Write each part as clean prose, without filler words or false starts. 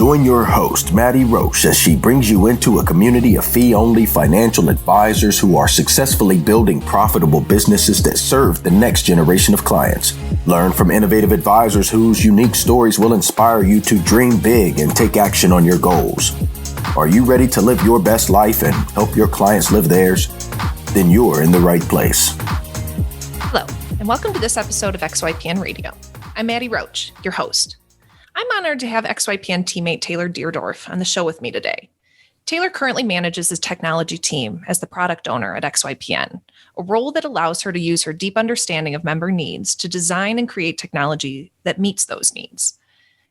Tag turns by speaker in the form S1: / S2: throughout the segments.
S1: Join your host, Maddie Roche, as she brings you into a community of fee-only financial advisors who are successfully building profitable businesses that serve the next generation of clients. Learn from innovative advisors whose unique stories will inspire you to dream big and take action on your goals. Are you ready to live your best life and help your clients live theirs? Then you're in the right place.
S2: Hello, and welcome to this episode of XYPN Radio. I'm Maddie Roche, your host. I'm honored to have XYPN teammate Taylor Deardorff on the show with me today. Taylor currently manages his technology team as the product owner at XYPN, a role that allows her to use her deep understanding of member needs to design and create technology that meets those needs.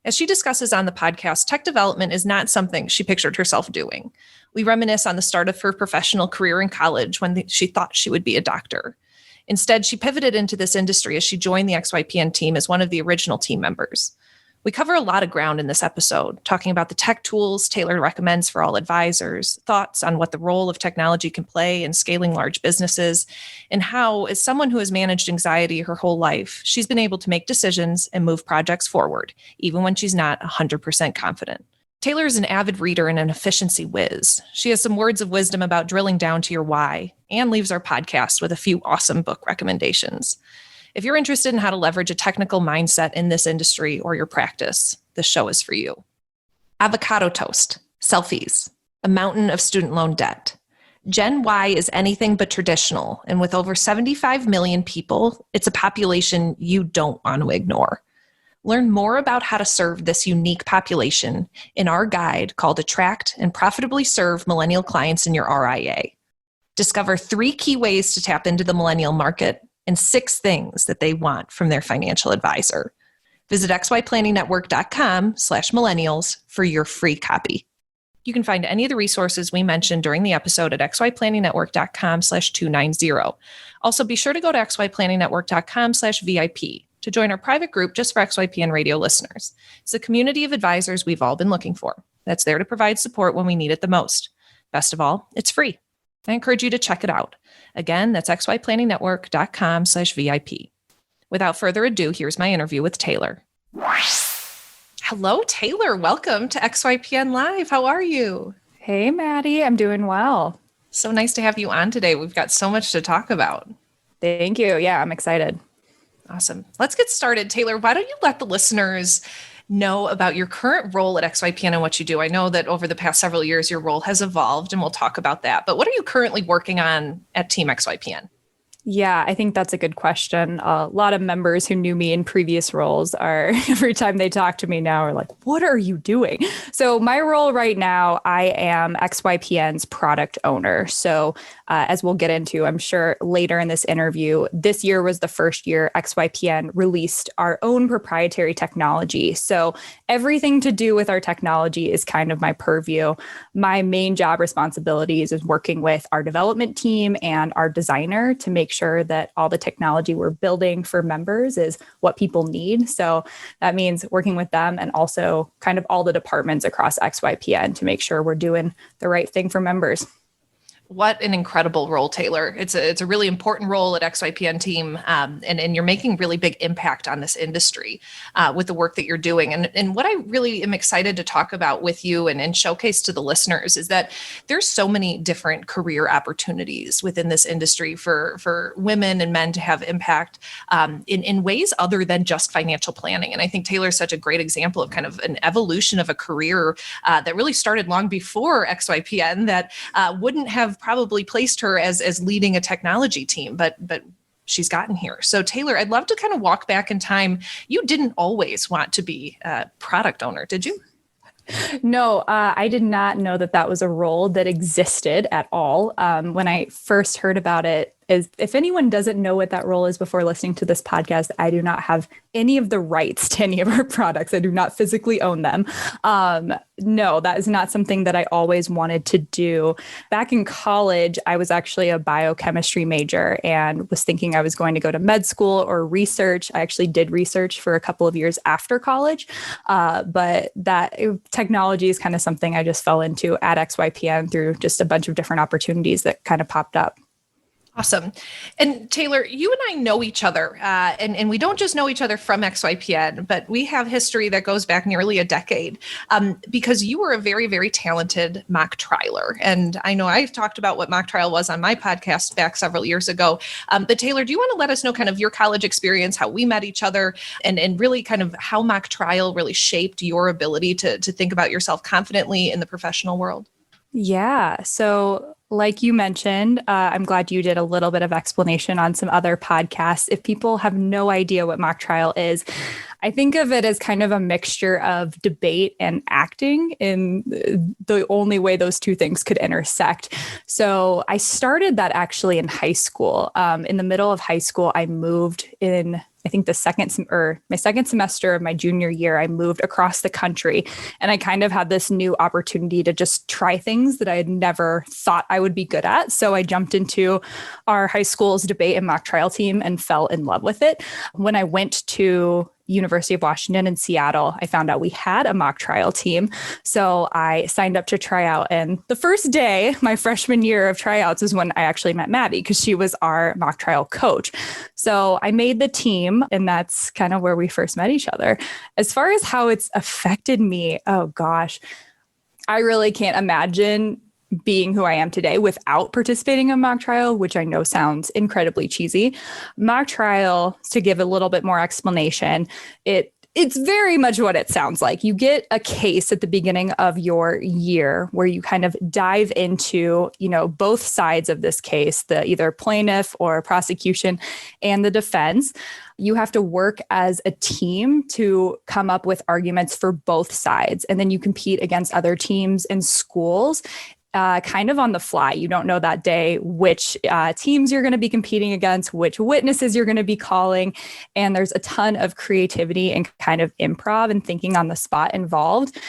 S2: As she discusses on the podcast, tech development is not something she pictured herself doing. We reminisce on the start of her professional career in college when she thought she would be a doctor. Instead, she pivoted into this industry as she joined the XYPN team as one of the original team members. We cover a lot of ground in this episode, talking about the tech tools Taylor recommends for all advisors, thoughts on what the role of technology can play in scaling large businesses, and how, as someone who has managed anxiety her whole life, she's been able to make decisions and move projects forward, even when she's not 100% confident. Taylor is an avid reader and an efficiency whiz. She has some words of wisdom about drilling down to your why, and leaves our podcast with a few awesome book recommendations. If you're interested in how to leverage a technical mindset in this industry or your practice, this show is for you. Avocado toast, selfies, a mountain of student loan debt. Gen Y is anything but traditional, and with over 75 million people, it's a population you don't want to ignore. Learn more about how to serve this unique population in our guide called Attract and Profitably Serve Millennial Clients in Your RIA. Discover 3 key ways to tap into the millennial market and 6 things that they want from their financial advisor. Visit xyplanningnetwork.com/millennials for your free copy. You can find any of the resources we mentioned during the episode at xyplanningnetwork.com/290. Also, be sure to go to xyplanningnetwork.com/VIP to join our private group just for XYPN radio listeners. It's a community of advisors we've all been looking for that's there to provide support when we need it the most. Best of all, it's free. I encourage you to check it out. Again, that's xyplanningnetwork.com/VIP. Without further ado, here's my interview with Taylor. Hello, Taylor. Welcome to XYPN Live. How are you?
S3: Hey, Maddie. I'm doing well.
S2: So nice to have you on today. We've got so much to talk about.
S3: Thank you. Yeah, I'm excited.
S2: Awesome. Let's get started. Taylor, why don't you let the listeners know about your current role at XYPN and what you do? I know that over the past several years, your role has evolved, and we'll talk about that. But what are you currently working on at Team XYPN?
S3: Yeah, I think that's a good question. A lot of members who knew me in previous roles are, every time they talk to me now, are like, what are you doing? So my role right now, I am XYPN's product owner. So as we'll get into, I'm sure later in this interview, this year was the first year XYPN released our own proprietary technology. So everything to do with our technology is kind of my purview. My main job responsibilities is working with our development team and our designer to make sure that all the technology we're building for members is what people need. So that means working with them and also kind of all the departments across XYPN to make sure we're doing the right thing for members.
S2: What an incredible role, Taylor. It's a really important role at XYPN team, and you're making really big impact on this industry with the work that you're doing. And what I really am excited to talk about with you and showcase to the listeners is that there's so many different career opportunities within this industry for women and men to have impact in ways other than just financial planning. And I think Taylor's such a great example of kind of an evolution of a career that really started long before XYPN that wouldn't have probably placed her as leading a technology team, but she's gotten here. So Taylor, I'd love to kind of walk back in time. You didn't always want to be a product owner, did you?
S3: No, I did not know that was a role that existed at all. When I first heard about it, if anyone doesn't know what that role is before listening to this podcast, I do not have any of the rights to any of our products. I do not physically own them. No, that is not something that I always wanted to do. Back in college, I was actually a biochemistry major and was thinking I was going to go to med school or research. I actually did research for a couple of years after college, but technology is kind of something I just fell into at XYPN through just a bunch of different opportunities that kind of popped up.
S2: Awesome. And Taylor, you and I know each other, and we don't just know each other from XYPN, but we have history that goes back nearly a decade, because you were a very, very talented mock trialer. And I know I've talked about what mock trial was on my podcast back several years ago. But Taylor, do you want to let us know kind of your college experience, how we met each other, and really kind of how mock trial really shaped your ability to think about yourself confidently in the professional world?
S3: Yeah. So, like you mentioned, I'm glad you did a little bit of explanation on some other podcasts. If people have no idea what mock trial is, I think of it as kind of a mixture of debate and acting in the only way those two things could intersect. So I started that actually in high school. In the middle of high school, I moved in, I think my second semester of my junior year, I moved across the country, and I kind of had this new opportunity to just try things that I had never thought I would be good at. So I jumped into our high school's debate and mock trial team and fell in love with it. When I went to University of Washington in Seattle, I found out we had a mock trial team. So I signed up to try out. And the first day, my freshman year of tryouts, is when I actually met Maddie, because she was our mock trial coach. So I made the team, and that's kind of where we first met each other. As far as how it's affected me, oh gosh, I really can't imagine being who I am today without participating in mock trial, which I know sounds incredibly cheesy. Mock trial, to give a little bit more explanation, it's very much what it sounds like. You get a case at the beginning of your year where you kind of dive into, both sides of this case, the either plaintiff or prosecution and the defense. You have to work as a team to come up with arguments for both sides. And then you compete against other teams and schools. Kind of on the fly. You don't know that day which teams you're going to be competing against, which witnesses you're going to be calling. And there's a ton of creativity and kind of improv and thinking on the spot involved.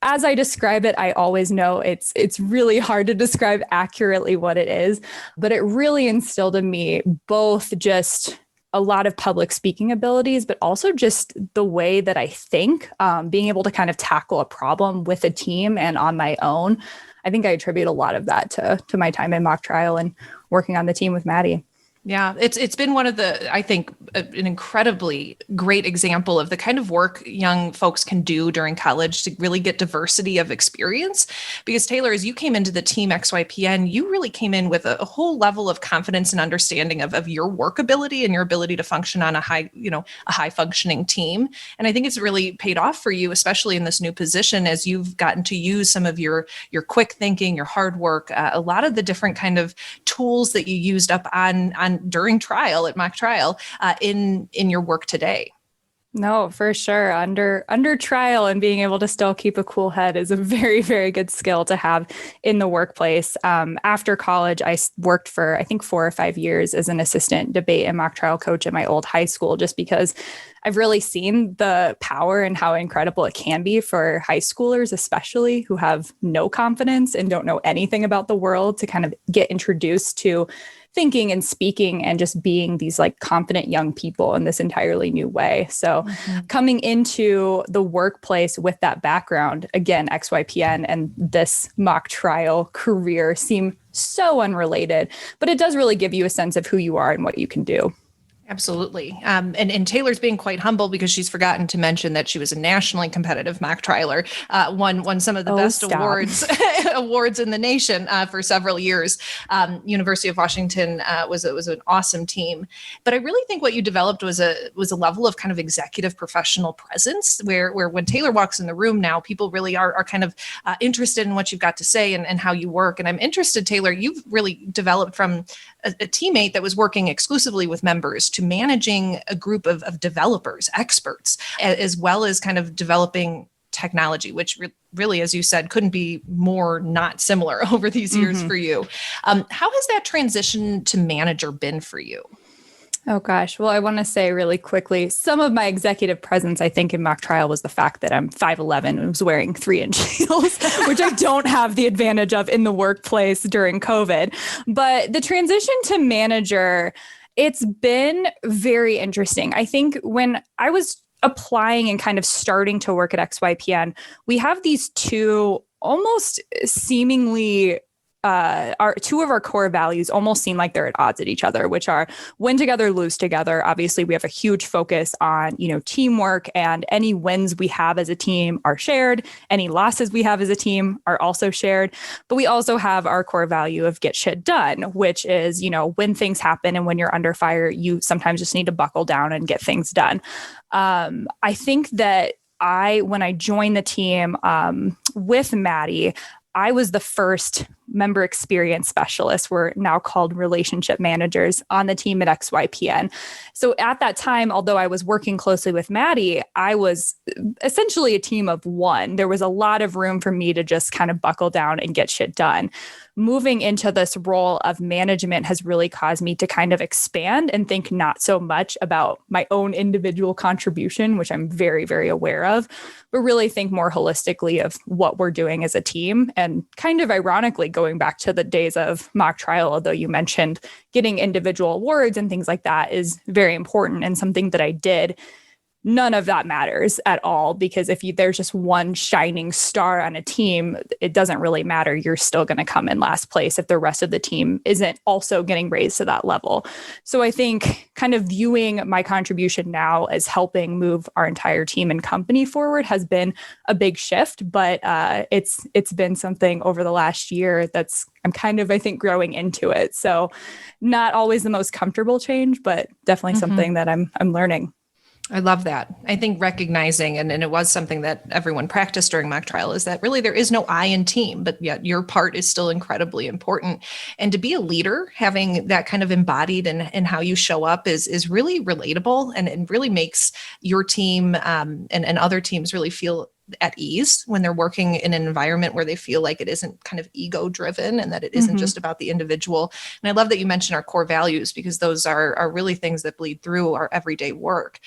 S3: As I describe it, I always know it's really hard to describe accurately what it is, but it really instilled in me both just a lot of public speaking abilities, but also just the way that I think, being able to kind of tackle a problem with a team and on my own. I think I attribute a lot of that to my time in mock trial and working on the team with Maddie.
S2: Yeah, it's been one of the, I think, an incredibly great example of the kind of work young folks can do during college to really get diversity of experience. Because Taylor, as you came into the Team XYPN, you really came in with a whole level of confidence and understanding of your work ability and your ability to function on a high functioning team. And I think it's really paid off for you, especially in this new position, as you've gotten to use some of your quick thinking, your hard work, a lot of the different kind of tools that you used up on during trial at mock trial in your work today.
S3: No, for sure. Under trial and being able to still keep a cool head is a very, very good skill to have in the workplace. After college, I worked for, I think, 4 or 5 years as an assistant debate and mock trial coach at my old high school, just because I've really seen the power and how incredible it can be for high schoolers, especially who have no confidence and don't know anything about the world, to kind of get introduced to thinking and speaking and just being these like confident young people in this entirely new way. So coming into the workplace with that background, again, XYPN and this mock trial career seem so unrelated, but it does really give you a sense of who you are and what you can do.
S2: Absolutely. And Taylor's being quite humble because she's forgotten to mention that she was a nationally competitive mock trialer, won some of the best awards in the nation for several years. University of Washington was an awesome team. But I really think what you developed was a level of kind of executive professional presence where when Taylor walks in the room now, people really are kind of interested in what you've got to say and how you work. And I'm interested, Taylor, you've really developed from a teammate that was working exclusively with members to managing a group of developers, experts, as well as kind of developing technology, which really, as you said, couldn't be more not similar over these years for you. How has that transition to manager been for you?
S3: Oh, gosh. Well, I want to say really quickly, some of my executive presence, I think, in mock trial was the fact that I'm 5'11" and was wearing 3-inch heels, which I don't have the advantage of in the workplace during COVID. But the transition to manager, it's been very interesting. I think when I was applying and kind of starting to work at XYPN, we have these two almost seemingly our two of our core values almost seem like they're at odds at each other, which are win together, lose together. Obviously, we have a huge focus on, teamwork, and any wins we have as a team are shared. Any losses we have as a team are also shared. But we also have our core value of get shit done, which is, when things happen and when you're under fire, you sometimes just need to buckle down and get things done. I think that when I joined the team with Maddie, I was the first member experience specialist. We're now called relationship managers on the team at XYPN. So at that time, although I was working closely with Maddie, I was essentially a team of one. There was a lot of room for me to just kind of buckle down and get shit done. Moving into this role of management has really caused me to kind of expand and think not so much about my own individual contribution, which I'm very, very aware of, but really think more holistically of what we're doing as a team. And kind of ironically, going back to the days of mock trial, although you mentioned getting individual awards and things like that is very important and something that I did. None of that matters at all, because if there's just one shining star on a team, it doesn't really matter. You're still going to come in last place if the rest of the team isn't also getting raised to that level. So I think kind of viewing my contribution now as helping move our entire team and company forward has been a big shift, but it's been something over the last year I'm kind of, I think, growing into it. So not always the most comfortable change, but definitely something that I'm learning.
S2: I love that. I think recognizing, and it was something that everyone practiced during mock trial, is that really there is no I in team, but yet your part is still incredibly important. And to be a leader, having that kind of embodied in how you show up is really relatable, and it really makes your team and other teams really feel at ease when they're working in an environment where they feel like it isn't kind of ego driven and that it isn't just about the individual. And I love that you mentioned our core values, because those are really things that bleed through our everyday work.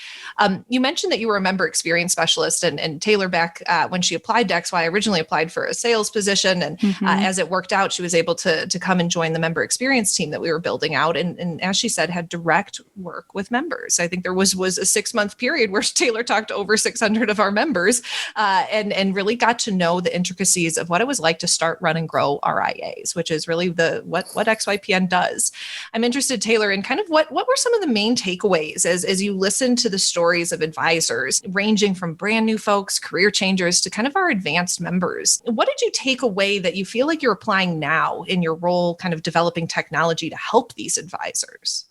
S2: You mentioned that you were a member experience specialist, and Taylor back when she applied to XY originally applied for a sales position. And as it worked out, she was able to come and join the member experience team that we were building out. And as she said, had direct work with members. I think there was a 6-month period where Taylor talked to over 600 of our members. And really got to know the intricacies of what it was like to start, run, and grow RIAs, which is really what XYPN does. I'm interested, Taylor, in kind of what were some of the main takeaways as you listened to the stories of advisors, ranging from brand new folks, career changers, to kind of our advanced members. What did you take away that you feel like you're applying now in your role, kind of developing technology to help these advisors?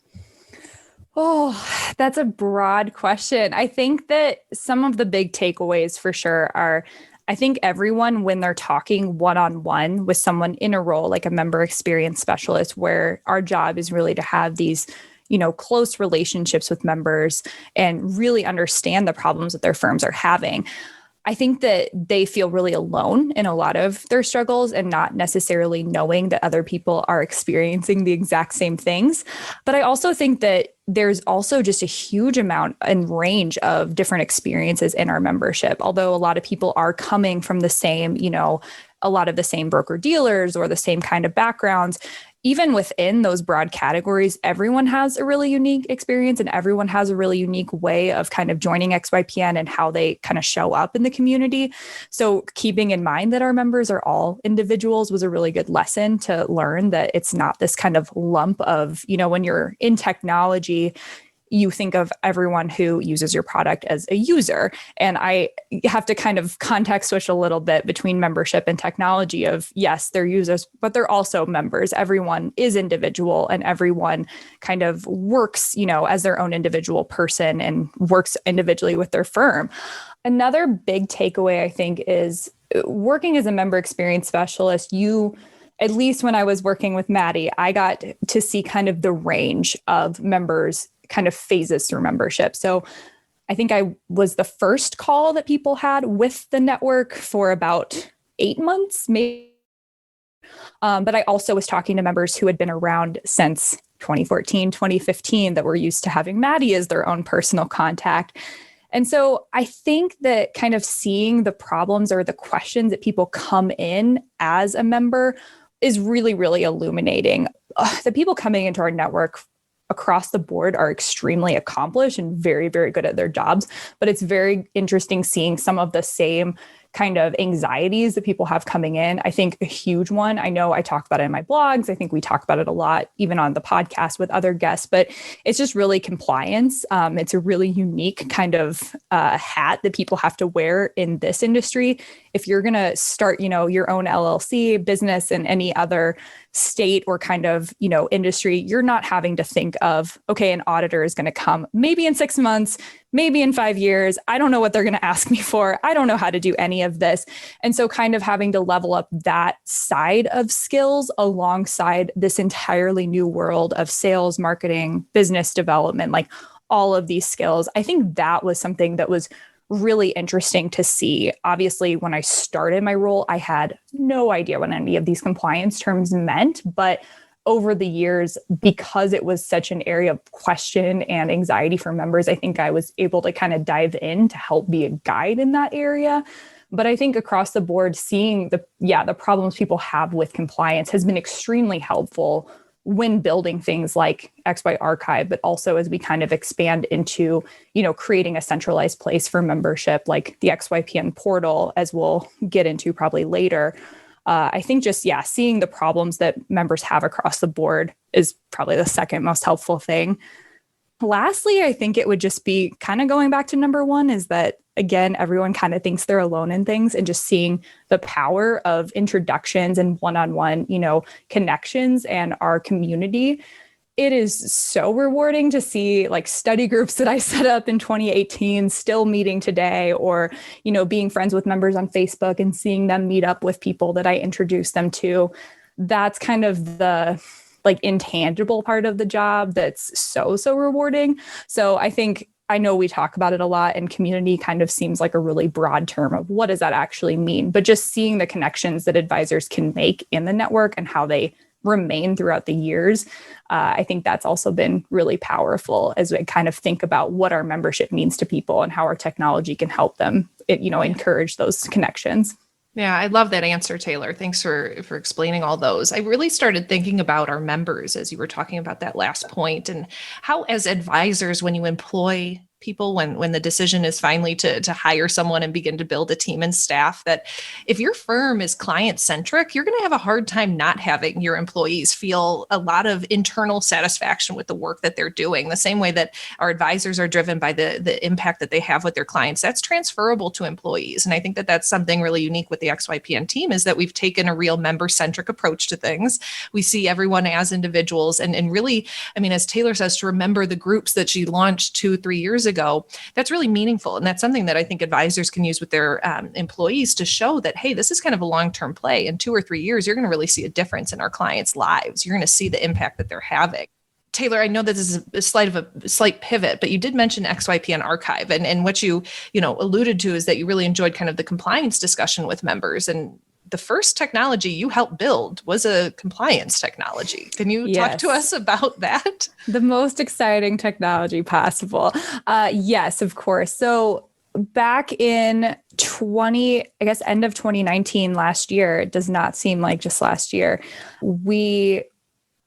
S3: Oh, that's a broad question. I think that some of the big takeaways for sure are, I think everyone, when they're talking one-on-one with someone in a role like a member experience specialist, where our job is really to have these, close relationships with members and really understand the problems that their firms are having. I think that they feel really alone in a lot of their struggles and not necessarily knowing that other people are experiencing the exact same things. But I also think that there's also just a huge amount and range of different experiences in our membership. Although a lot of people are coming from the same, a lot of the same broker dealers or the same kind of backgrounds, even within those broad categories, everyone has a really unique experience and everyone has a really unique way of kind of joining XYPN and how they kind of show up in the community. So keeping in mind that our members are all individuals was a really good lesson to learn, that it's not this kind of lump of, when you're in technology, you think of everyone who uses your product as a user. And I have to kind of context switch a little bit between membership and technology of, yes, they're users, but they're also members. Everyone is individual and everyone kind of works, as their own individual person and works individually with their firm. Another big takeaway, I think, is working as a member experience specialist, at least when I was working with Maddie, I got to see kind of the range of members kind of phases through membership. So I think I was the first call that people had with the network for about 8 months, maybe. But I also was talking to members who had been around since 2014, 2015, that were used to having Maddie as their own personal contact. And so I think that kind of seeing the problems or the questions that people come in as a member is really, really illuminating. The people coming into our network across the board are extremely accomplished and very, very good at their jobs. But it's very interesting seeing some of the same kind of anxieties that people have coming in. I think a huge one, I know I talk about it in my blogs. I think we talk about it a lot, even on the podcast with other guests, but it's just really compliance. It's a really unique kind of hat that people have to wear in this industry. If you're going to start, your own LLC business in any other state or kind of, industry, you're not having to think of, okay, an auditor is going to come maybe in 6 months, maybe in 5 years. I don't know what they're going to ask me for. I don't know how to do any of this. And so kind of having to level up that side of skills alongside this entirely new world of sales, marketing, business development, like all of these skills. I think that was something that was really interesting to see. Obviously, when I started my role, I had no idea what any of these compliance terms meant, but over the years, because it was such an area of question and anxiety for members, I think I was able to kind of dive in to help be a guide in that area. But I think across the board, seeing the problems people have with compliance has been extremely helpful when building things like XY Archive, but also as we kind of expand into, creating a centralized place for membership, like the XYPN portal, as we'll get into probably later. I think just, seeing the problems that members have across the board is probably the second most helpful thing. Lastly, I think it would just be kind of going back to number one is that, again, everyone kind of thinks they're alone in things, and just seeing the power of introductions and one-on-one, connections and our community. It is so rewarding to see like study groups that I set up in 2018 still meeting today, or, being friends with members on Facebook and seeing them meet up with people that I introduced them to. That's kind of the intangible part of the job that's so rewarding. So I know we talk about it a lot, and community kind of seems like a really broad term of what does that actually mean, but just seeing the connections that advisors can make in the network and how they remain throughout the years. I think that's also been really powerful as we kind of think about what our membership means to people and how our technology can help them, encourage those connections.
S2: Yeah, I love that answer, Taylor. Thanks for explaining all those. I really started thinking about our members as you were talking about that last point, and how as advisors, when you employ people, when the decision is finally to hire someone and begin to build a team and staff, that if your firm is client centric, you're going to have a hard time not having your employees feel a lot of internal satisfaction with the work that they're doing. The same way that our advisors are driven by the impact that they have with their clients, that's transferable to employees. And I think that that's something really unique with the XYPN team, is that we've taken a real member centric approach to things. We see everyone as individuals, and really, as Taylor says, to remember the groups that she launched 2-3 years ago, that's really meaningful. And that's something that I think advisors can use with their employees to show that, hey, this is kind of a long-term play. In 2 or 3 years, you're going to really see a difference in our clients' lives. You're going to see the impact that they're having. Taylor, I know that this is a slight pivot, but you did mention XYPN Archive, and what you alluded to is that you really enjoyed kind of the compliance discussion with members. And the first technology you helped build was a compliance technology. Can you talk to us about that?
S3: The most exciting technology possible. Yes, of course. So back in end of 2019, last year, it does not seem like just last year, we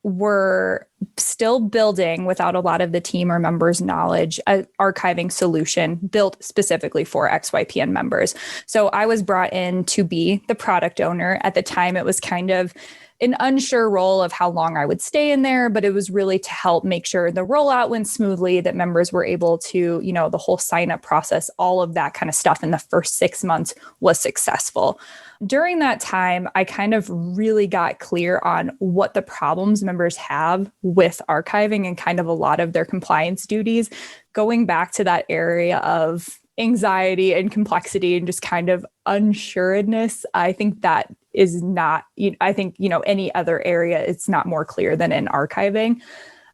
S3: were still building, without a lot of the team or members' knowledge, an archiving solution built specifically for XYPN members. So I was brought in to be the product owner. At the time, it was kind of an unsure role of how long I would stay in there, but it was really to help make sure the rollout went smoothly, that members were able to, the whole sign up process, all of that kind of stuff in the first 6 months was successful. During that time, I kind of really got clear on what the problems members have with archiving and kind of a lot of their compliance duties, going back to that area of anxiety and complexity and just kind of unsureness. I think that is not, any other area, it's not more clear than in archiving.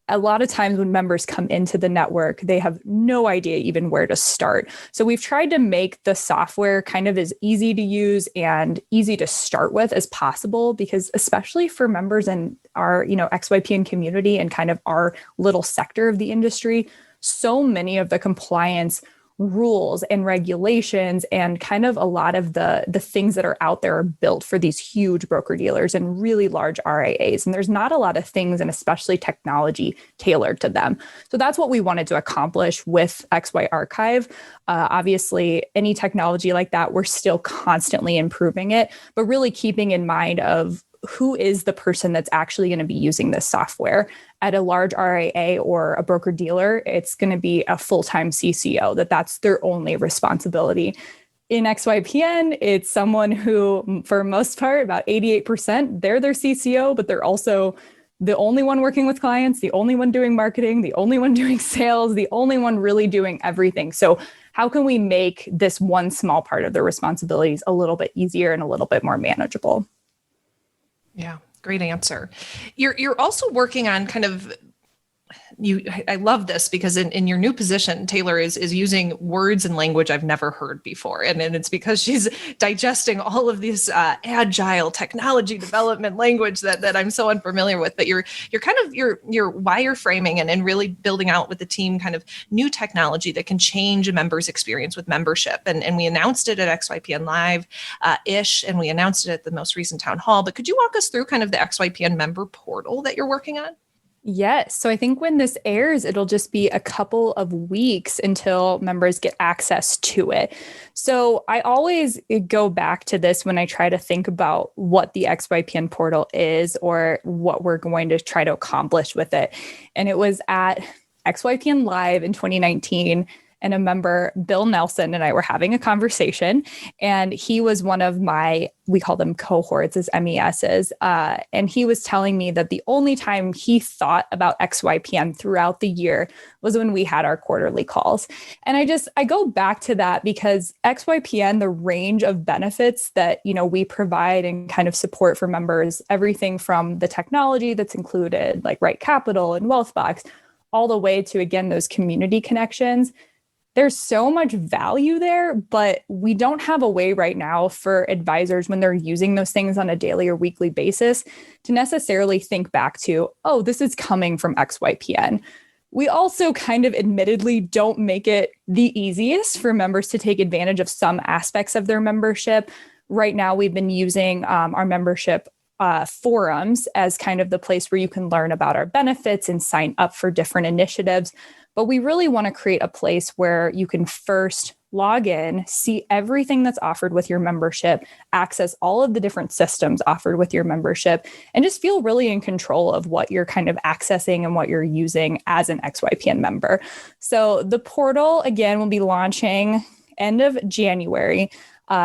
S3: A lot of times when members come into the network, they have no idea even where to start. So we've tried to make the software kind of as easy to use and easy to start with as possible, because especially for members in our, XYPN community and kind of our little sector of the industry, so many of the compliance rules and regulations and kind of a lot of the things that are out there are built for these huge broker dealers and really large RIAs. And there's not a lot of things, and especially technology, tailored to them. So that's what we wanted to accomplish with XY Archive. Obviously, any technology like that, we're still constantly improving it, but really keeping in mind of who is the person that's actually going to be using this software. At a large RIA or a broker dealer, it's going to be a full-time CCO, that's their only responsibility. In XYPN, it's someone who, for most part, about 88%, they're their CCO, but they're also the only one working with clients, the only one doing marketing, the only one doing sales, the only one really doing everything. So how can we make this one small part of their responsibilities a little bit easier and a little bit more manageable?
S2: Yeah, great answer. You're also working on kind of I love this because in your new position, Taylor is using words and language I've never heard before. And it's because she's digesting all of this agile technology development language that I'm so unfamiliar with. But you're kind of you're wireframing and really building out with the team kind of new technology that can change a member's experience with membership. And we announced it at XYPN Live ish, and we announced it at the most recent town hall. But could you walk us through kind of the XYPN member portal that you're working on?
S3: Yes. So I think when this airs, it'll just be a couple of weeks until members get access to it. So I always go back to this when I try to think about what the XYPN portal is or what we're going to try to accomplish with it. And it was at XYPN Live in 2019. And a member, Bill Nelson, and I were having a conversation, and he was one of my, we call them cohorts as MESs. And he was telling me that the only time he thought about XYPN throughout the year was when we had our quarterly calls. And I go back to that because XYPN, the range of benefits that, we provide and kind of support for members, everything from the technology that's included, like Right Capital and Wealthbox, all the way to, again, those community connections. There's so much value there, but we don't have a way right now for advisors when they're using those things on a daily or weekly basis to necessarily think back to, oh, this is coming from XYPN. We also kind of admittedly don't make it the easiest for members to take advantage of some aspects of their membership. Right now, we've been using our membership forums as kind of the place where you can learn about our benefits and sign up for different initiatives. But we really want to create a place where you can first log in, see everything that's offered with your membership, access all of the different systems offered with your membership, and just feel really in control of what you're kind of accessing and what you're using as an XYPN member. So the portal, again, will be launching end of January.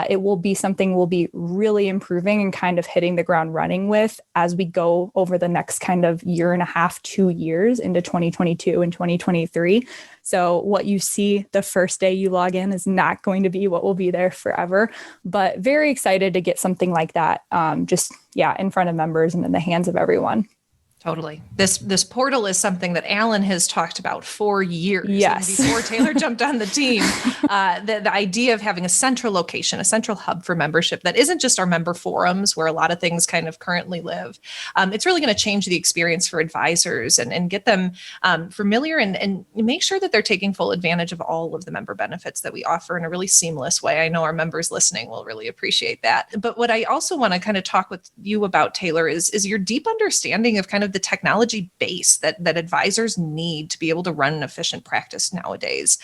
S3: It will be something we'll be really improving and kind of hitting the ground running with as we go over the next kind of year and a half, 2 years into 2022 and 2023. So what you see the first day you log in is not going to be what will be there forever, but very excited to get something like that in front of members and in the hands of everyone.
S2: Totally. This portal is something that Alan has talked about for years.
S3: Yes.
S2: Before Taylor jumped on the team, the idea of having a central location, a central hub for membership that isn't just our member forums where a lot of things kind of currently live. It's really going to change the experience for advisors and get them familiar and make sure that they're taking full advantage of all of the member benefits that we offer in a really seamless way. I know our members listening will really appreciate that. But what I also want to kind of talk with you about, Taylor, is your deep understanding of kind of the technology base that advisors need to be able to run an efficient practice nowadays.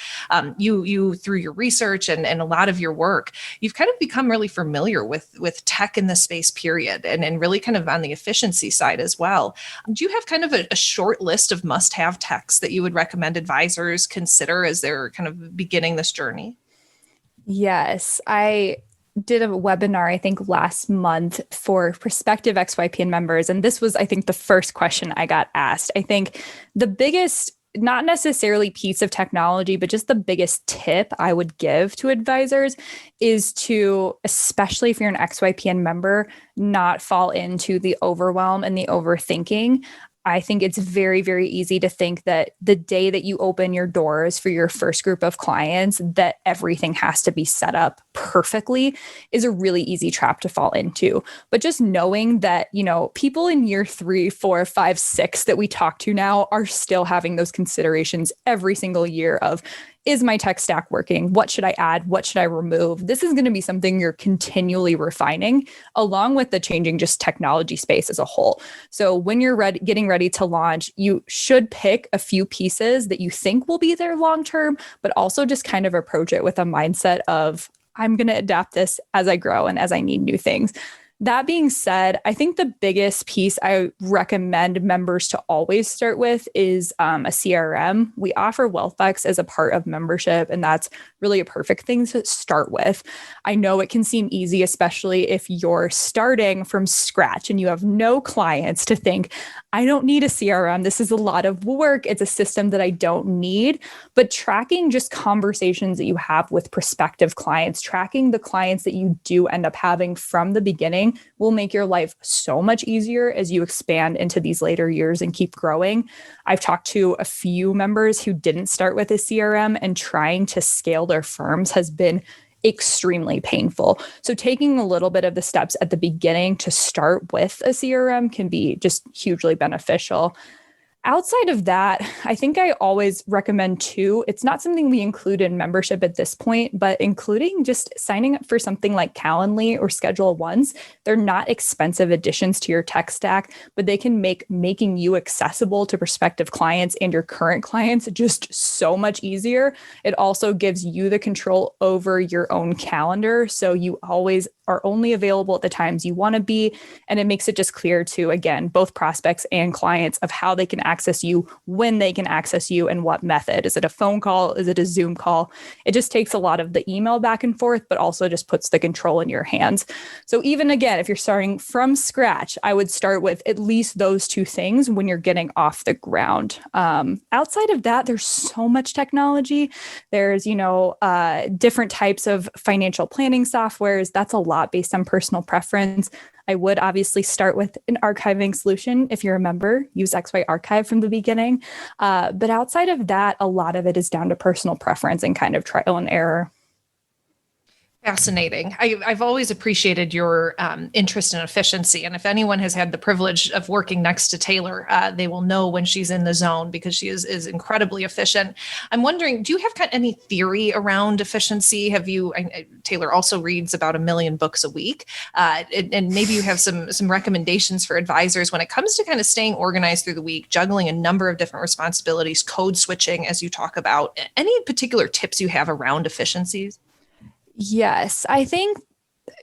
S2: You through your research and a lot of your work, you've kind of become really familiar with tech in the space period and really kind of on the efficiency side as well. Do you have kind of a short list of must-have techs that you would recommend advisors consider as they're kind of beginning this journey?
S3: Yes, I did a webinar, I think last month for prospective XYPN members. And this was, I think, the first question I got asked. I think the biggest, not necessarily piece of technology, but just the biggest tip I would give to advisors is to, especially if you're an XYPN member, not fall into the overwhelm and the overthinking. I think it's very, very easy to think that the day that you open your doors for your first group of clients, that everything has to be set up perfectly is a really easy trap to fall into. But just knowing that, people in year 3, 4, 5, 6 that we talk to now are still having those considerations every single year of, is my tech stack working? What should I add? What should I remove? This is going to be something you're continually refining along with the changing just technology space as a whole. So when you're getting ready to launch, you should pick a few pieces that you think will be there long term, but also just kind of approach it with a mindset of, I'm going to adapt this as I grow and as I need new things. That being said, I think the biggest piece I recommend members to always start with is a CRM. We offer WealthX as a part of membership, and that's really a perfect thing to start with. I know it can seem easy, especially if you're starting from scratch and you have no clients, to think, I don't need a CRM. This is a lot of work. It's a system that I don't need. But tracking just conversations that you have with prospective clients, tracking the clients that you do end up having from the beginning will make your life so much easier as you expand into these later years and keep growing. I've talked to a few members who didn't start with a CRM, and trying to scale their firms has been extremely painful. So taking a little bit of the steps at the beginning to start with a CRM can be just hugely beneficial. Outside of that, I think I always recommend too, it's not something we include in membership at this point, but including just signing up for something like Calendly or Schedule Once. They're not expensive additions to your tech stack, but they can make making you accessible to prospective clients and your current clients just so much easier. It also gives you the control over your own calendar. So you always are only available at the times you want to be. And it makes it just clear to, again, both prospects and clients of how they can access you, when they can access you, and what method. Is it a phone call? Is it a Zoom call? It just takes a lot of the email back and forth, but also just puts the control in your hands. So even again, if you're starting from scratch, I would start with at least those two things when you're getting off the ground. Outside of that, there's so much technology. There's, different types of financial planning softwares. That's a lot based on personal preference. I would obviously start with an archiving solution. If you're a member, use XY Archive from the beginning. But outside of that, a lot of it is down to personal preference and kind of trial and error.
S2: Fascinating. I've always appreciated your interest in efficiency. And if anyone has had the privilege of working next to Taylor, they will know when she's in the zone, because she is incredibly efficient. I'm wondering, do you have any theory around efficiency? Taylor also reads about 1 million books a week. And maybe you have some recommendations for advisors when it comes to kind of staying organized through the week, juggling a number of different responsibilities, code switching, as you talk about. Any particular tips you have around efficiencies?
S3: Yes, I think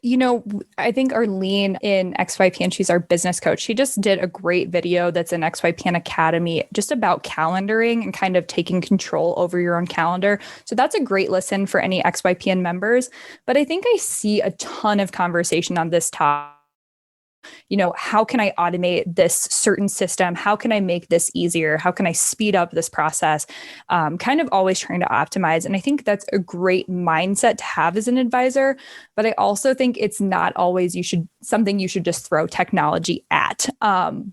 S3: Arlene in XYPN, she's our business coach. She just did a great video that's in XYPN Academy just about calendaring and kind of taking control over your own calendar. So that's a great listen for any XYPN members. But I think I see a ton of conversation on this topic. How can I automate this certain system? How can I make this easier? How can I speed up this process? Kind of always trying to optimize. And I think that's a great mindset to have as an advisor. But I also think it's not always something you should just throw technology at.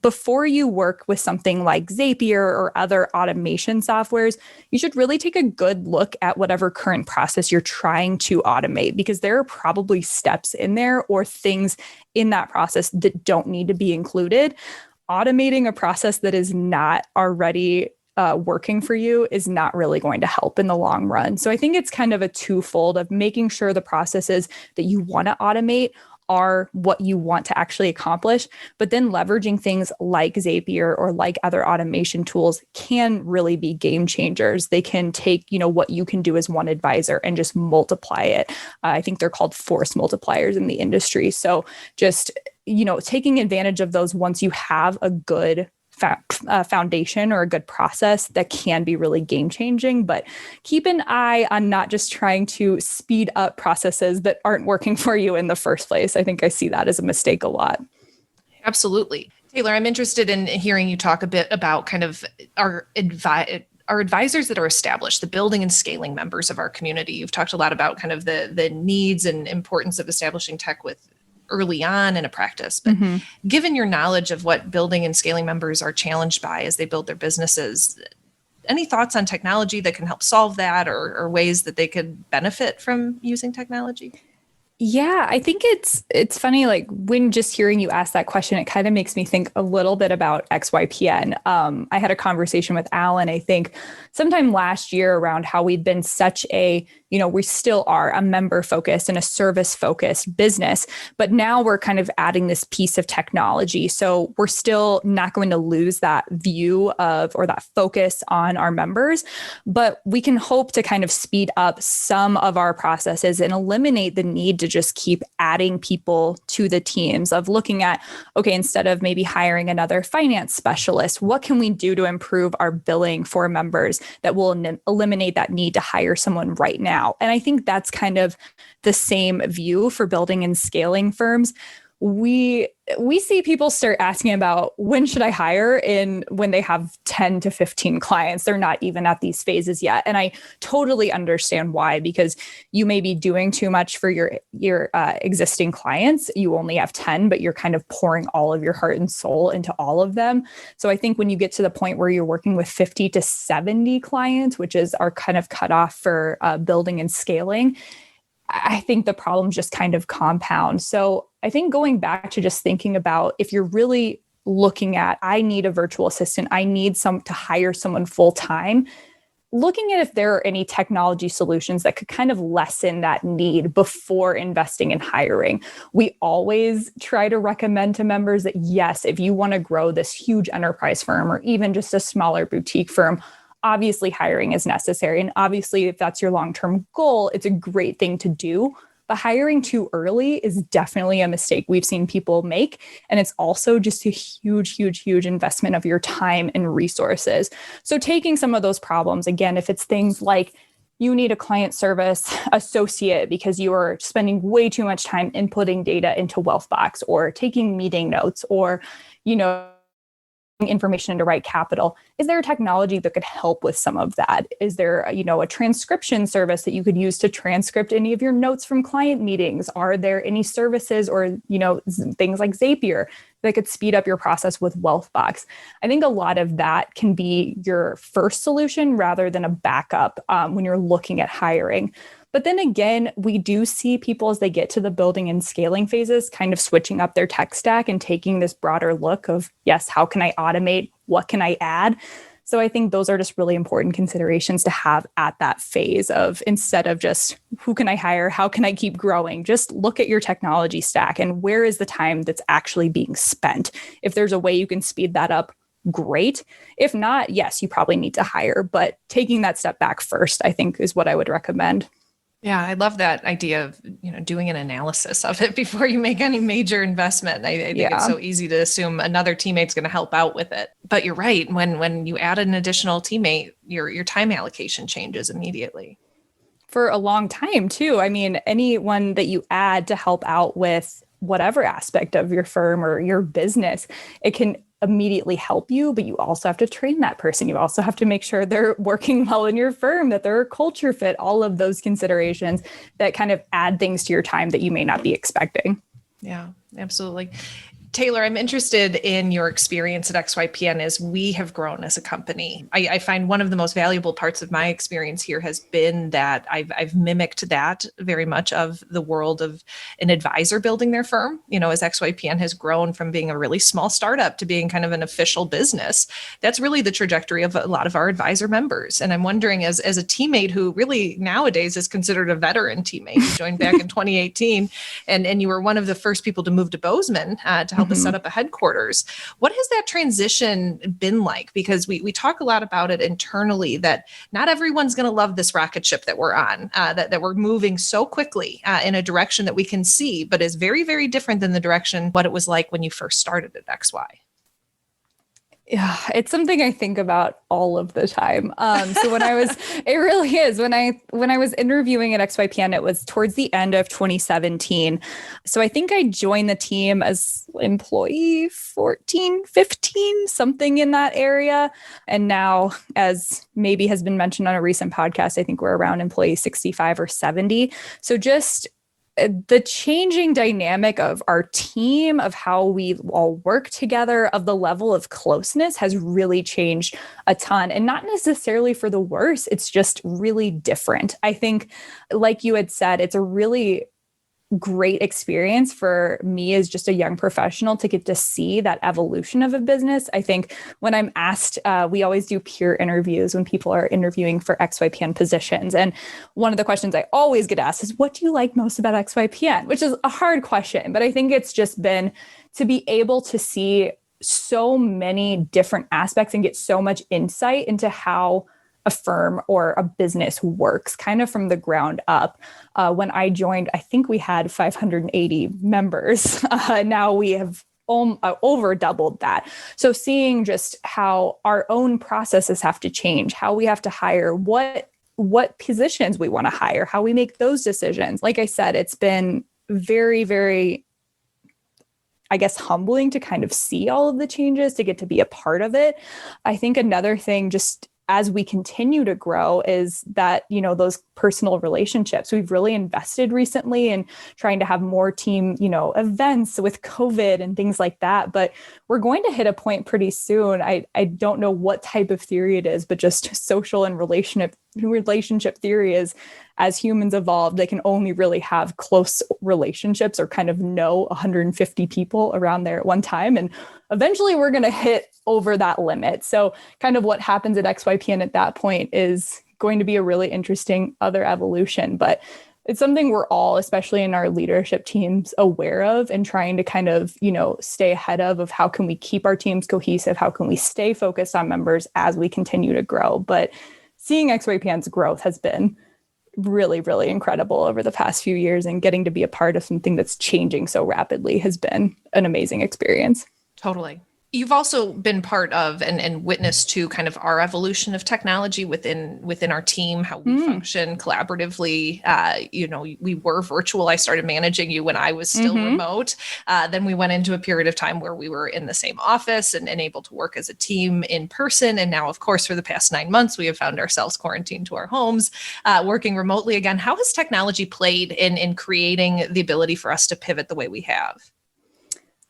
S3: Before you work with something like Zapier or other automation softwares, you should really take a good look at whatever current process you're trying to automate, because there are probably steps in there or things in that process that don't need to be included. Automating a process that is not already working for you is not really going to help in the long run. So I think it's kind of a twofold of making sure the processes that you want to automate are what you want to actually accomplish, but then leveraging things like Zapier or like other automation tools can really be game changers. They can take, what you can do as one advisor and just multiply it. I think they're called force multipliers in the industry. So just, taking advantage of those once you have a good foundation or a good process, that can be really game changing. But keep an eye on not just trying to speed up processes that aren't working for you in the first place. I think I see that as a mistake a lot.
S2: Absolutely. Taylor, I'm interested in hearing you talk a bit about kind of our advisors that are established, the building and scaling members of our community. You've talked a lot about kind of the needs and importance of establishing tech with early on in a practice. But given your knowledge of what building and scaling members are challenged by as they build their businesses, any thoughts on technology that can help solve that, or ways that they could benefit from using technology?
S3: Yeah, I think it's funny, like when just hearing you ask that question, it kind of makes me think a little bit about XYPN. I had a conversation with Alan, I think sometime last year, around how we've been such a, we still are a member focused and a service focused business, but now we're kind of adding this piece of technology. So we're still not going to lose that view of, or that focus on our members, but we can hope to kind of speed up some of our processes and eliminate the need to just keep adding people to the teams, of looking at, okay, instead of maybe hiring another finance specialist, what can we do to improve our billing for members that will eliminate that need to hire someone right now? And I think that's kind of the same view for building and scaling firms. We see people start asking about, when should I hire, in when they have 10 to 15 clients. They're not even at these phases yet. And I totally understand why, because you may be doing too much for your existing clients. You only have 10, but you're kind of pouring all of your heart and soul into all of them. So I think when you get to the point where you're working with 50 to 70 clients, which is our kind of cutoff for building and scaling, I think the problems just kind of compound. So I think going back to just thinking about, if you're really looking at, I need a virtual assistant, I need to hire someone full time, looking at if there are any technology solutions that could kind of lessen that need before investing in hiring. We always try to recommend to members that, yes, if you want to grow this huge enterprise firm or even just a smaller boutique firm, obviously hiring is necessary. And obviously, if that's your long-term goal, it's a great thing to do. But hiring too early is definitely a mistake we've seen people make. And it's also just a huge, huge, huge investment of your time and resources. So taking some of those problems, again, if it's things like you need a client service associate because you are spending way too much time inputting data into Wealthbox, or taking meeting notes, or, information into Right Capital. Is there a technology that could help with some of that? Is there, a transcription service that you could use to transcript any of your notes from client meetings? Are there any services or, things like Zapier that could speed up your process with Wealthbox? I think a lot of that can be your first solution rather than a backup when you're looking at hiring. But then again, we do see people, as they get to the building and scaling phases, kind of switching up their tech stack and taking this broader look of, yes, how can I automate? What can I add? So I think those are just really important considerations to have at that phase of, instead of just, who can I hire? How can I keep growing? Just look at your technology stack and where is the time that's actually being spent. If there's a way you can speed that up, great. If not, yes, you probably need to hire. But taking that step back first, I think, is what I would recommend.
S2: Yeah, I love that idea of, doing an analysis of it before you make any major investment. I think it's so easy to assume another teammate's going to help out with it. But you're right. When you add an additional teammate, your time allocation changes immediately.
S3: For a long time, too. I mean, anyone that you add to help out with whatever aspect of your firm or your business, it can immediately help you, but you also have to train that person. You also have to make sure they're working well in your firm, that they're a culture fit, all of those considerations that kind of add things to your time that you may not be expecting.
S2: Yeah, absolutely. Taylor, I'm interested in your experience at XYPN as we have grown as a company. I find one of the most valuable parts of my experience here has been that I've mimicked that very much of the world of an advisor building their firm. As XYPN has grown from being a really small startup to being kind of an official business, that's really the trajectory of a lot of our advisor members. And I'm wondering, as a teammate who really nowadays is considered a veteran teammate, you joined back in 2018, and you were one of the first people to move to Bozeman to help us set up a headquarters. What has that transition been like? Because we talk a lot about it internally, that not everyone's going to love this rocket ship that we're on, that we're moving so quickly in a direction that we can see, but is very, very different than the direction what it was like when you first started at XY.
S3: Yeah, it's something I think about all of the time. So it really is. When I was interviewing at XYPN, it was towards the end of 2017. So I think I joined the team as employee 14, 15, something in that area. And now, as maybe has been mentioned on a recent podcast, I think we're around employee 65 or 70. So just the changing dynamic of our team, of how we all work together, of the level of closeness has really changed a ton, and not necessarily for the worse. It's just really different. I think, like you had said, it's a really great experience for me as just a young professional to get to see that evolution of a business. I think when I'm asked, we always do peer interviews when people are interviewing for XYPN positions. And one of the questions I always get asked is, what do you like most about XYPN? Which is a hard question, but I think it's just been to be able to see so many different aspects and get so much insight into how a firm or a business works kind of from the ground up. When I joined, I think we had 580 members. Now we have over doubled that. So seeing just how our own processes have to change, how we have to hire, what positions we want to hire, how we make those decisions. Like I said, it's been very, very, I guess, humbling to kind of see all of the changes, to get to be a part of it. I think another thing, just as we continue to grow, is that, those personal relationships. We've really invested recently in trying to have more team, events with COVID and things like that. But we're going to hit a point pretty soon. I don't know what type of theory it is, but just social and relationship theory is, as humans evolve, they can only really have close relationships or kind of know 150 people around there at one time. And eventually we're going to hit over that limit. So kind of what happens at XYPN at that point is going to be a really interesting other evolution. But it's something we're all, especially in our leadership teams, aware of and trying to kind of, stay ahead of how can we keep our teams cohesive? How can we stay focused on members as we continue to grow? But seeing XYPN's growth has been really, really incredible over the past few years, and getting to be a part of something that's changing so rapidly has been an amazing experience.
S2: Totally. You've also been part of and witness to kind of our evolution of technology within our team, how we function collaboratively. We were virtual. I started managing you when I was still remote. Then we went into a period of time where we were in the same office and able to work as a team in person. And now, of course, for the past 9 months, we have found ourselves quarantined to our homes, working remotely again. How has technology played in creating the ability for us to pivot the way we have?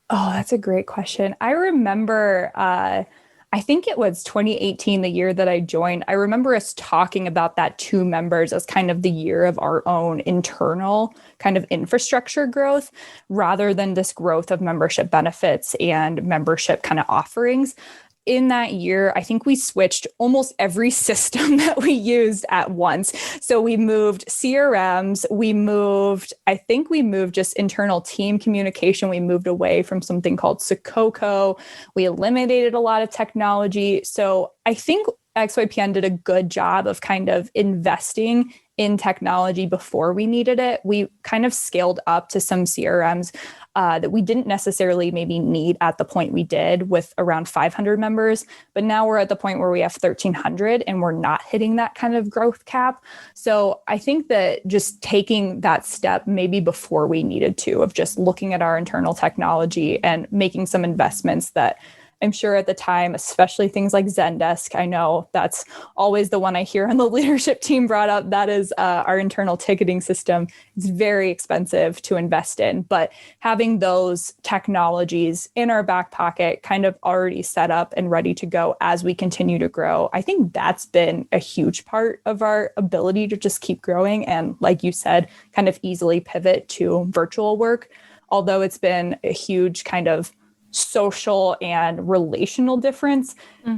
S3: Oh, that's a great question. I remember, I think it was 2018, the year that I joined. I remember us talking about that to members as kind of the year of our own internal kind of infrastructure growth, rather than this growth of membership benefits and membership kind of offerings. In that year, I think we switched almost every system that we used at once. So we moved CRMs, I think we moved just internal team communication. We moved away from something called Sococo. We eliminated a lot of technology. So I think XYPN did a good job of kind of investing in technology before we needed it. We kind of scaled up to some CRMs that we didn't necessarily maybe need at the point we did, with around 500 members. But now we're at the point where we have 1,300 and we're not hitting that kind of growth cap. So I think that just taking that step maybe before we needed to, of just looking at our internal technology and making some investments that I'm sure at the time, especially things like Zendesk, I know that's always the one I hear on the leadership team brought up. That is our internal ticketing system. It's very expensive to invest in, but having those technologies in our back pocket, kind of already set up and ready to go as we continue to grow, I think that's been a huge part of our ability to just keep growing. And like you said, kind of easily pivot to virtual work. Although it's been a huge kind of social and relational difference,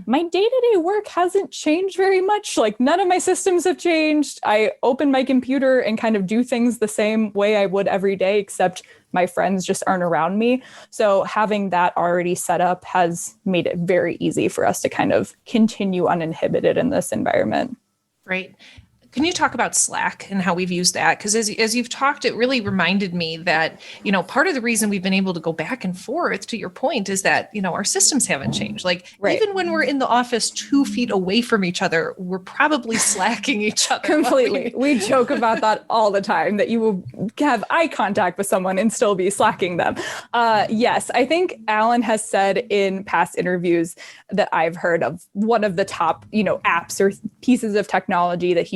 S3: my day-to-day work hasn't changed very much. Like, none of my systems have changed. I open my computer and kind of do things the same way I would every day, except my friends just aren't around me. So having that already set up has made it very easy for us to kind of continue uninhibited in this environment.
S2: Great. Can you talk about Slack and how we've used that? Because as you've talked, it really reminded me that, part of the reason we've been able to go back and forth, to your point, is that, our systems haven't changed. Like, right. Even when we're in the office 2 feet away from each other, we're probably slacking each other.
S3: Completely. We joke about that all the time, that you will have eye contact with someone and still be slacking them. Yes, I think Alan has said in past interviews that I've heard of, one of the top, apps or pieces of technology that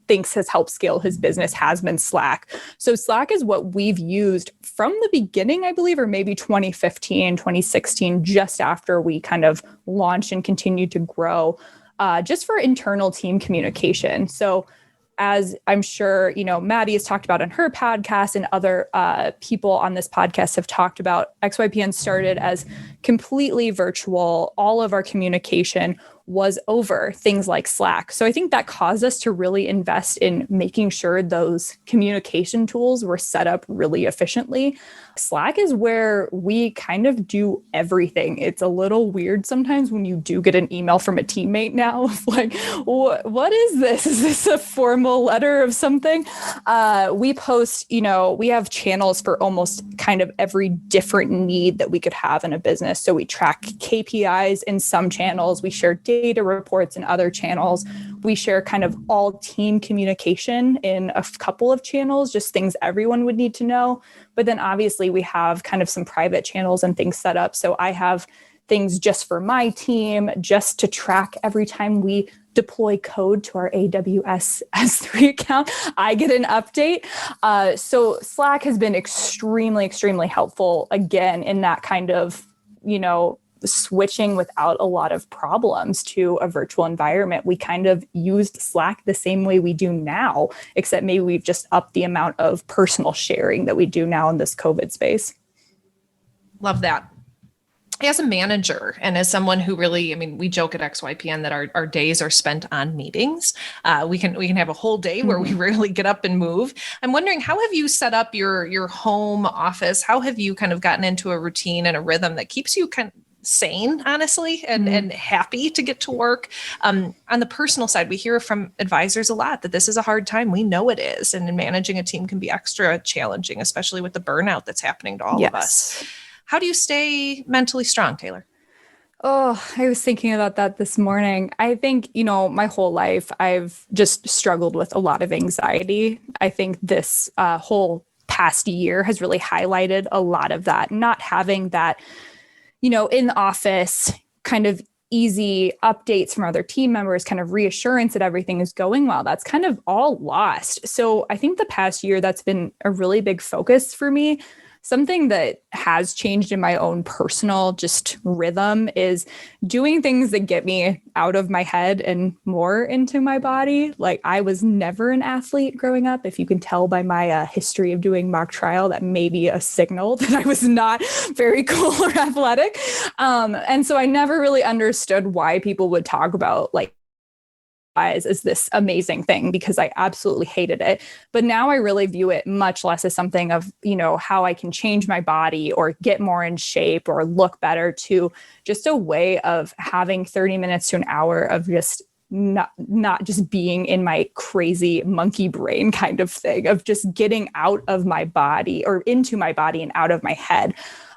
S3: thinks has helped scale his business has been Slack. So Slack is what we've used from the beginning, I believe, or maybe 2015, 2016, just after we kind of launched and continued to grow, just for internal team communication. So as I'm sure, Maddie has talked about on her podcast and other people on this podcast have talked about, XYPN started as completely virtual. All of our communication was over things like Slack. So I think that caused us to really invest in making sure those communication tools were set up really efficiently. Slack is where we kind of do everything. It's a little weird sometimes when you do get an email from a teammate now of like, what is this? Is this a formal letter of something? We post, we have channels for almost kind of every different need that we could have in a business. So we track KPIs in some channels. We share data reports in other channels. We share kind of all team communication in a couple of channels, just things everyone would need to know. But then obviously we have kind of some private channels and things set up. So I have things just for my team, just to track every time we deploy code to our AWS S3 account, I get an update. So Slack has been extremely, extremely helpful, again, in that kind of, switching without a lot of problems to a virtual environment. We kind of used Slack the same way we do now, except maybe we've just upped the amount of personal sharing that we do now in this COVID space.
S2: Love that. As a manager and as someone who really, we joke at XYPN that our days are spent on meetings. We can have a whole day where we rarely get up and move. I'm wondering, how have you set up your home office? How have you kind of gotten into a routine and a rhythm that keeps you kind of sane, honestly, and happy to get to work? On the personal side, we hear from advisors a lot that this is a hard time. We know it is. And managing a team can be extra challenging, especially with the burnout that's happening to all of us. How do you stay mentally strong, Taylor?
S3: Oh, I was thinking about that this morning. I think, my whole life, I've just struggled with a lot of anxiety. I think this whole past year has really highlighted a lot of that, not having that, in the office, kind of easy updates from other team members, kind of reassurance that everything is going well. That's kind of all lost. So I think the past year, that's been a really big focus for me. Something that has changed in my own personal just rhythm is doing things that get me out of my head and more into my body. Like, I was never an athlete growing up. If you can tell by my history of doing mock trial, that may be a signal that I was not very cool or athletic. And so I never really understood why people would talk about like as this amazing thing, because I absolutely hated it. But now I really view it much less as something of, how I can change my body or get more in shape or look better, to just a way of having 30 minutes to an hour of just not just being in my crazy monkey brain kind of thing, of just getting out of my body or into my body and out of my head.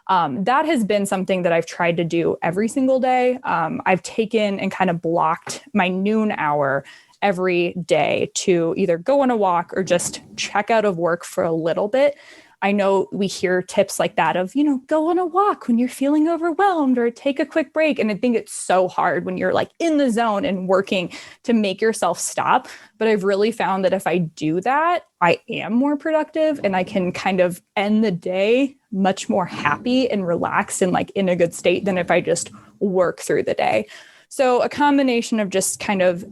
S3: That has been something that I've tried to do every single day. I've taken and kind of blocked my noon hour every day to either go on a walk or just check out of work for a little bit. I know we hear tips like that of, go on a walk when you're feeling overwhelmed or take a quick break. And I think it's so hard when you're like in the zone and working to make yourself stop. But I've really found that if I do that, I am more productive and I can kind of end the day much more happy and relaxed and like in a good state than if I just work through the day. So a combination of just kind of,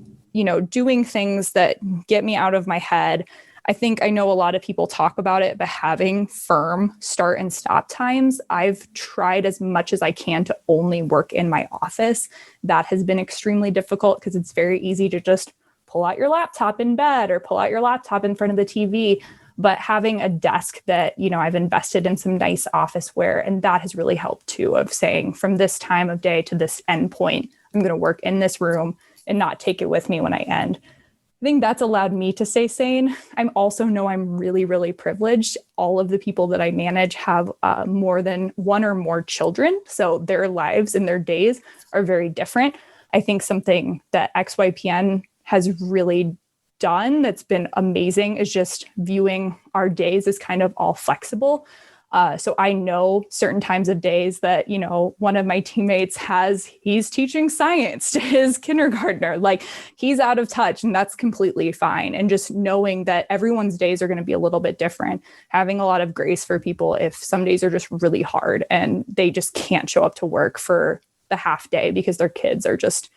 S3: doing things that get me out of my head. I think I know a lot of people talk about it, but having firm start and stop times, I've tried as much as I can to only work in my office. That has been extremely difficult because it's very easy to just pull out your laptop in bed or pull out your laptop in front of the TV. But having a desk that, I've invested in some nice office wear, and that has really helped too, of saying from this time of day to this end point, I'm going to work in this room and not take it with me when I end. I think that's allowed me to stay sane. I'm also know I'm really, really privileged. All of the people that I manage have more than one or more children. So their lives and their days are very different. I think something that XYPN has really done that's been amazing is just viewing our days as kind of all flexible. So I know certain times of days that, one of my teammates he's teaching science to his kindergartner, like he's out of touch, and that's completely fine. And just knowing that everyone's days are going to be a little bit different, having a lot of grace for people if some days are just really hard and they just can't show up to work for the half day because their kids are just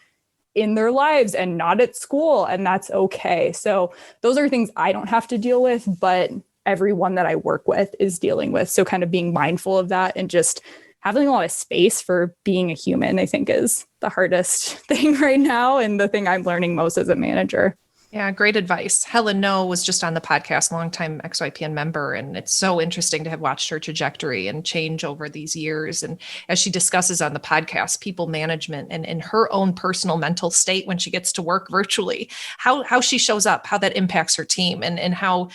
S3: in their lives and not at school, and that's okay. So those are things I don't have to deal with, but everyone that I work with is dealing with. So kind of being mindful of that and just having a lot of space for being a human, I think, is the hardest thing right now and the thing I'm learning most as a manager.
S2: Yeah, great advice. Helen No was just on the podcast, longtime XYPN member, and it's so interesting to have watched her trajectory and change over these years. And as she discusses on the podcast, people management and her own personal mental state when she gets to work virtually, how she shows up, how that impacts her team, and how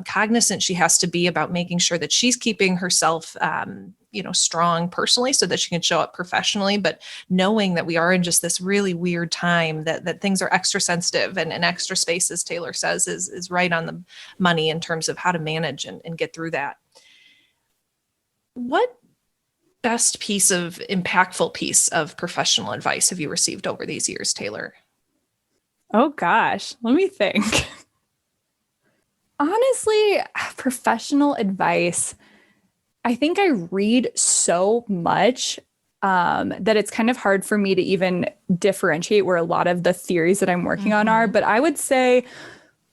S2: cognizant she has to be about making sure that she's keeping herself strong personally so that she can show up professionally, but knowing that we are in just this really weird time, that things are extra sensitive and extra space, as Taylor says, is right on the money in terms of how to manage and get through that. What impactful piece of professional advice have you received over these years, Taylor?
S3: Oh gosh, let me think. Honestly, professional advice, I think I read so much that it's kind of hard for me to even differentiate where a lot of the theories that I'm working on are. But I would say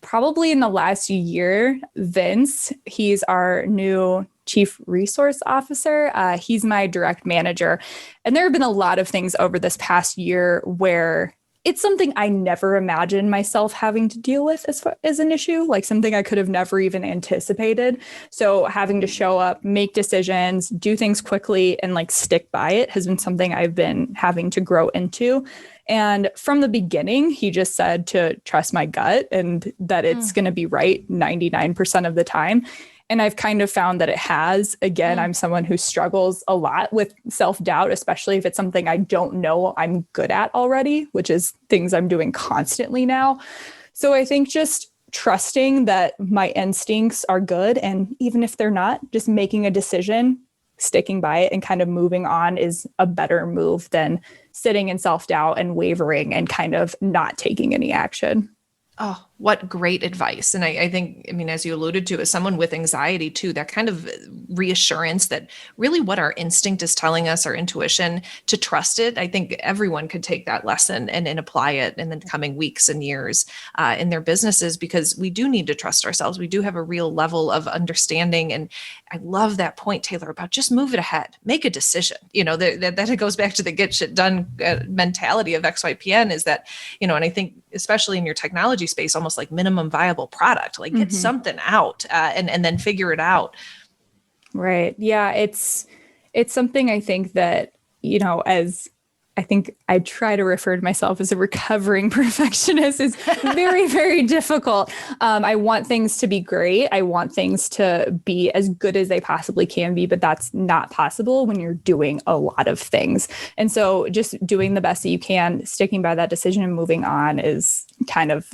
S3: probably in the last year, Vince, he's our new chief resource officer. He's my direct manager. And there have been a lot of things over this past year where it's something I never imagined myself having to deal with as an issue, like something I could have never even anticipated. So having to show up, make decisions, do things quickly, and like stick by it has been something I've been having to grow into. And from the beginning, he just said to trust my gut and that it's going to be right 99% of the time. And I've kind of found that it has. Again, I'm someone who struggles a lot with self-doubt, especially if it's something I don't know I'm good at already, which is things I'm doing constantly now. So I think just trusting that my instincts are good. And even if they're not, just making a decision, sticking by it and kind of moving on is a better move than sitting in self-doubt and wavering and kind of not taking any action.
S2: Oh, what great advice. And I think, as you alluded to, as someone with anxiety too, that kind of reassurance that really what our instinct is telling us, our intuition, to trust it. I think everyone could take that lesson and apply it in the coming weeks and years in their businesses, because we do need to trust ourselves. We do have a real level of understanding. And I love that point, Taylor, about just move it ahead, make a decision. That it goes back to the get shit done mentality of XYPN is that, and I think especially in your technology space, almost like minimum viable product, like get something out and then figure it out.
S3: Right. Yeah. It's something I think that, as I think I try to refer to myself as a recovering perfectionist is very, very difficult. I want things to be great. I want things to be as good as they possibly can be, but that's not possible when you're doing a lot of things. And so just doing the best that you can, sticking by that decision and moving on is kind of,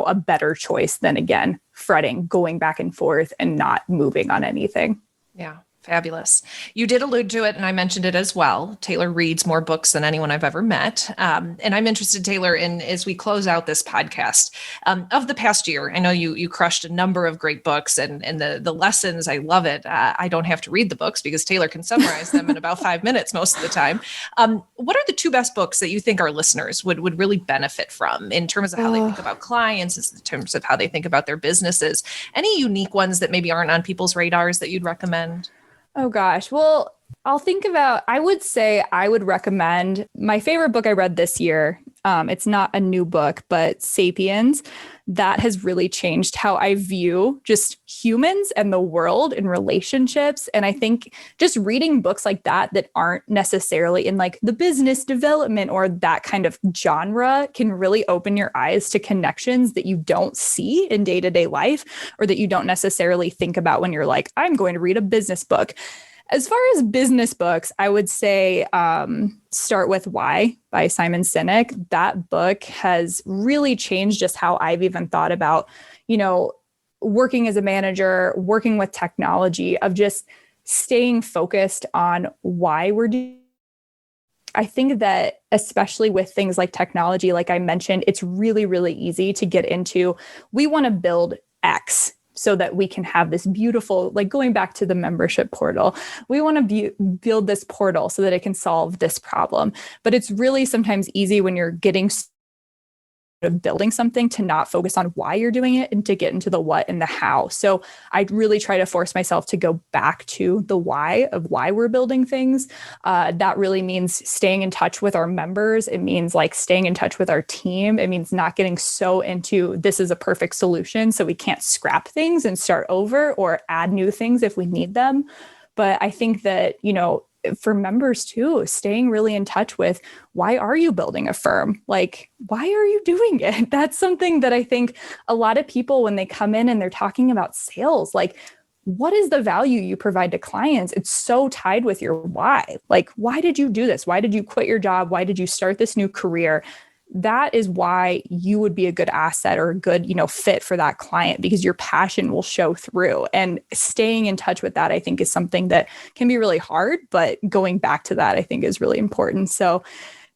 S3: a better choice than, again, fretting, going back and forth and not moving on anything.
S2: Yeah. Fabulous. You did allude to it, and I mentioned it as well. Taylor reads more books than anyone I've ever met. And I'm interested, Taylor, in as we close out this podcast of the past year. I know you crushed a number of great books and the lessons. I love it. I don't have to read the books because Taylor can summarize them in about 5 minutes most of the time. What are the two best books that you think our listeners would really benefit from in terms of how they think about clients, in terms of how they think about their businesses? Any unique ones that maybe aren't on people's radars that you'd recommend?
S3: Oh gosh. Well, I would say I would recommend my favorite book I read this year. It's not a new book, but Sapiens. That has really changed how I view just humans and the world and relationships. And I think just reading books like that aren't necessarily in like the business development or that kind of genre can really open your eyes to connections that you don't see in day-to-day life or that you don't necessarily think about when you're like, I'm going to read a business book. As far as business books, I would say start with Why by Simon Sinek. That book has really changed just how I've even thought about, working as a manager, working with technology, of just staying focused on why we're doing. I think that especially with things like technology, like I mentioned, it's really, really easy to get into, we want to build X so that we can have this beautiful, like going back to the membership portal, we want to build this portal so that it can solve this problem. But it's really sometimes easy when you're getting of building something to not focus on why you're doing it and to get into the what and the how. So I really try to force myself to go back to the why of why we're building things. That really means staying in touch with our members. It means like staying in touch with our team. It means not getting so into this is a perfect solution so we can't scrap things and start over or add new things if we need them. But I think that, for members too, staying really in touch with why are you building a firm? Like, why are you doing it? That's something that I think a lot of people, when they come in and they're talking about sales, like, what is the value you provide to clients? It's so tied with your why. Like, why did you do this? Why did you quit your job? Why did you start this new career? That is why you would be a good asset or a good, fit for that client, because your passion will show through. And staying in touch with that, I think, is something that can be really hard, but going back to that, I think, is really important. So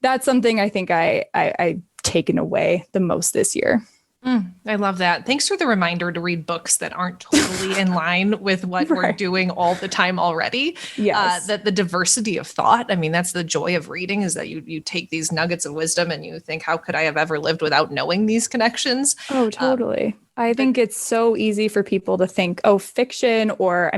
S3: that's something I think I've taken away the most this year.
S2: I love that. Thanks for the reminder to read books that aren't totally in line with what we're doing all the time already.
S3: Yes.
S2: That the diversity of thought. I mean, that's the joy of reading, is that you take these nuggets of wisdom and you think, how could I have ever lived without knowing these connections?
S3: Oh, totally. I think it's so easy for people to think, oh, fiction, or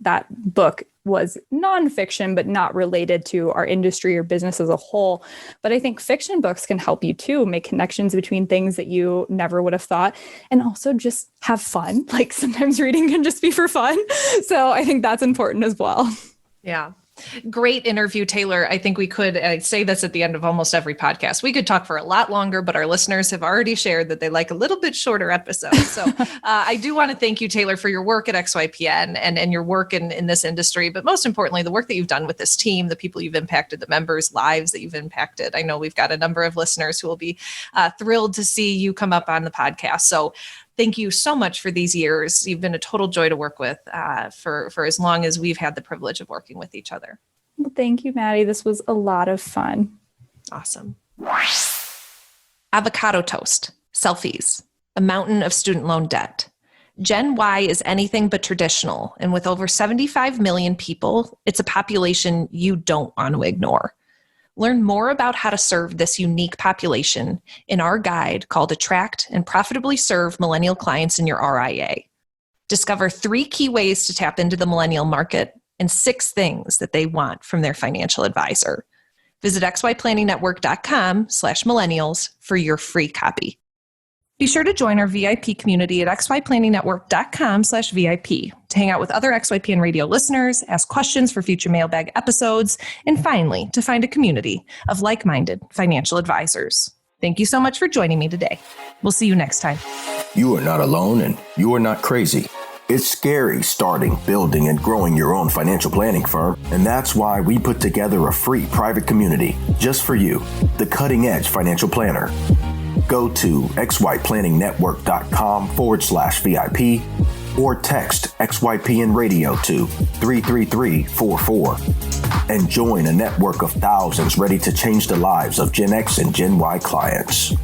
S3: that book was nonfiction, but not related to our industry or business as a whole. But I think fiction books can help you too, make connections between things that you never would have thought, and also just have fun. Like, sometimes reading can just be for fun. So I think that's important as well.
S2: Yeah. Great interview, Taylor. I think we could say this at the end of almost every podcast. We could talk for a lot longer, but our listeners have already shared that they like a little bit shorter episodes. So I do want to thank you, Taylor, for your work at XYPN and your work in this industry, but most importantly, the work that you've done with this team, the people you've impacted, the members' lives that you've impacted. I know we've got a number of listeners who will be thrilled to see you come up on the podcast. So thank you so much for these years. You've been a total joy to work with for as long as we've had the privilege of working with each other.
S3: Well, thank you, Maddie. This was a lot of fun.
S2: Awesome. Avocado toast, selfies, a mountain of student loan debt. Gen Y is anything but traditional, and with over 75 million people, it's a population you don't want to ignore. Learn more about how to serve this unique population in our guide called Attract and Profitably Serve Millennial Clients in Your RIA. Discover 3 key ways to tap into the millennial market and 6 things that they want from their financial advisor. Visit xyplanningnetwork.com/millennials for your free copy. Be sure to join our VIP community at xyplanningnetwork.com/VIP to hang out with other XYPN radio listeners, ask questions for future mailbag episodes, and finally, to find a community of like-minded financial advisors. Thank you so much for joining me today. We'll see you next time.
S1: You are not alone, and you are not crazy. It's scary starting, building, and growing your own financial planning firm, and that's why we put together a free private community just for you, the Cutting Edge Financial Planner. Go to xyplanningnetwork.com/VIP or text XYPN Radio to 33344 and join a network of thousands ready to change the lives of Gen X and Gen Y clients.